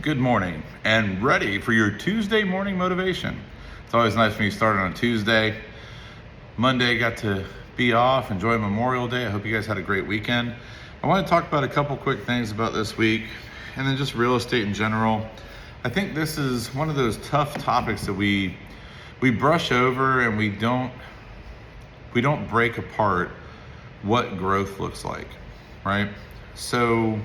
Good morning and ready for your Tuesday morning motivation. It's always nice when you start on a Tuesday. Monday got to be off, enjoy Memorial Day. I hope you guys had a great weekend. I want to talk about a couple quick things about this week and then just real estate in general. I think this is one of those tough topics that we brush over and we don't break apart what growth looks like, right? So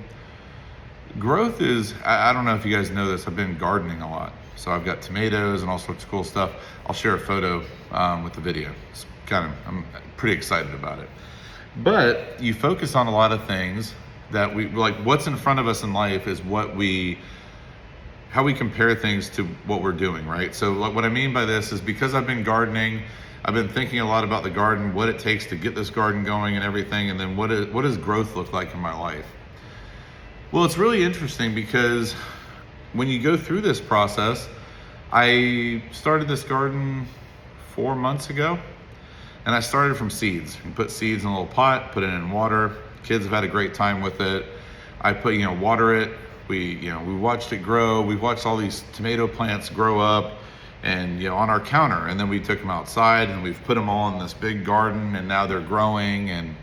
growth is, I don't know if you guys know this, I've been gardening a lot. So I've got tomatoes and all sorts of cool stuff. I'll share a photo with the video. I'm pretty excited about it. But you focus on a lot of things that we, like what's in front of us in life is how we compare things to what we're doing, right? So what I mean by this is because I've been gardening, I've been thinking a lot about the garden, what it takes to get this garden going and everything, and then what does growth look like in my life? Well, it's really interesting because when you go through this process, I started this garden 4 months ago, and I started from seeds. You put seeds in a little pot, put it in water. Kids have had a great time with it. I put, water it. We watched it grow. We've watched all these tomato plants grow up and, on our counter. And then we took them outside and we've put them all in this big garden and now they're growing. And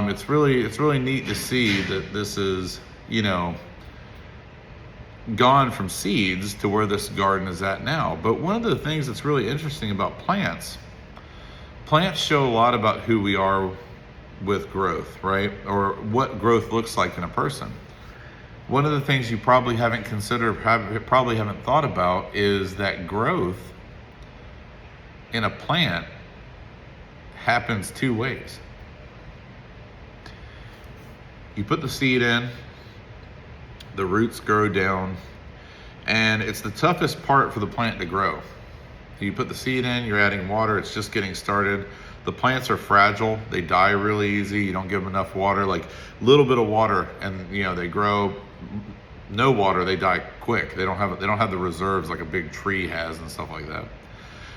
it's really neat to see that this is, gone from seeds to where this garden is at now. But one of the things that's really interesting about plants show a lot about who we are with growth, right? Or what growth looks like in a person. One of the things you probably haven't considered, probably haven't thought about is that growth in a plant happens two ways. You put the seed in, the roots grow down, and it's the toughest part for the plant to grow. You put the seed in, you're adding water, it's just getting started. The plants are fragile, they die really easy, you don't give them enough water, like a little bit of water and they grow. No water, they die quick. They don't have the reserves like a big tree has and stuff like that.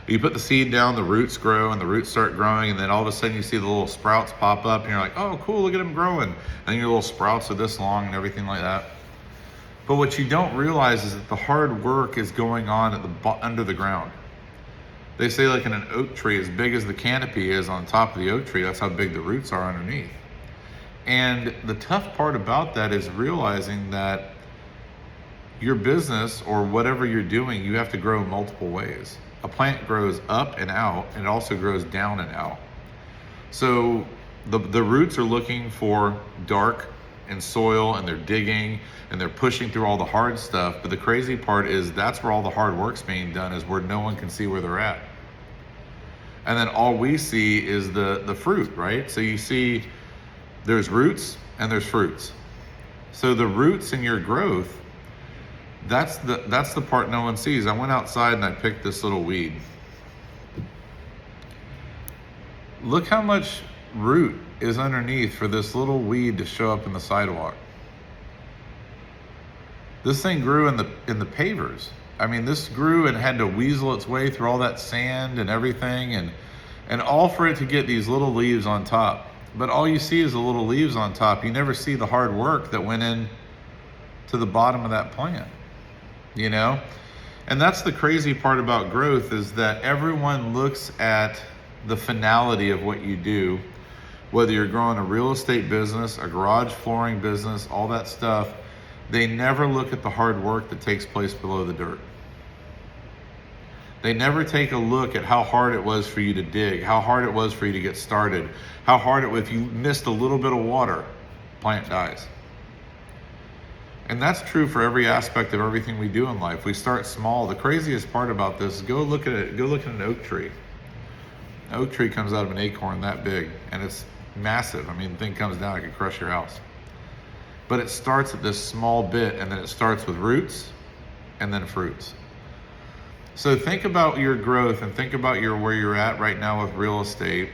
You put the seed down, the roots grow and the roots start growing, and then all of a sudden you see the little sprouts pop up and you're like, oh cool, look at them growing. And your little sprouts are this long and everything like that. But what you don't realize is that the hard work is going on under the ground. They say like in an oak tree, as big as the canopy is on top of the oak tree, that's how big the roots are underneath. And the tough part about that is realizing that your business or whatever you're doing, you have to grow multiple ways. A plant grows up and out, and it also grows down and out. So the roots are looking for dark and soil, and they're digging and they're pushing through all the hard stuff. But the crazy part is that's where all the hard work's being done, is where no one can see where they're at. And then all we see is the fruit, right? So you see there's roots and there's fruits. So the roots in your growth, that's the part no one sees. I went outside and I picked this little weed. Look how much root is underneath for this little weed to show up in the sidewalk. This thing grew in the pavers. I mean, this grew and had to weasel its way through all that sand and everything, and all for it to get these little leaves on top. But all you see is the little leaves on top. You never see the hard work that went in to the bottom of that plant, And that's the crazy part about growth, is that everyone looks at the finality of what you do, whether you're growing a real estate business, a garage flooring business, all that stuff. They never look at the hard work that takes place below the dirt. They never take a look at how hard it was for you to dig, how hard it was for you to get started, how hard it was if you missed a little bit of water, plant dies. And that's true for every aspect of everything we do in life. We start small. The craziest part about this is go look at an oak tree. An oak tree comes out of an acorn that big, and it's massive. I mean, the thing comes down, it could crush your house. But it starts at this small bit, and then it starts with roots and then fruits. So think about your growth and think about where you're at right now with real estate.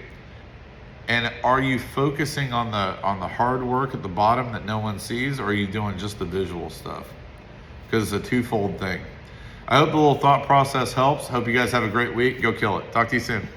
And are you focusing on the hard work at the bottom that no one sees, or are you doing just the visual stuff? Because it's a twofold thing. I hope the little thought process helps. Hope you guys have a great week. Go kill it. Talk to you soon.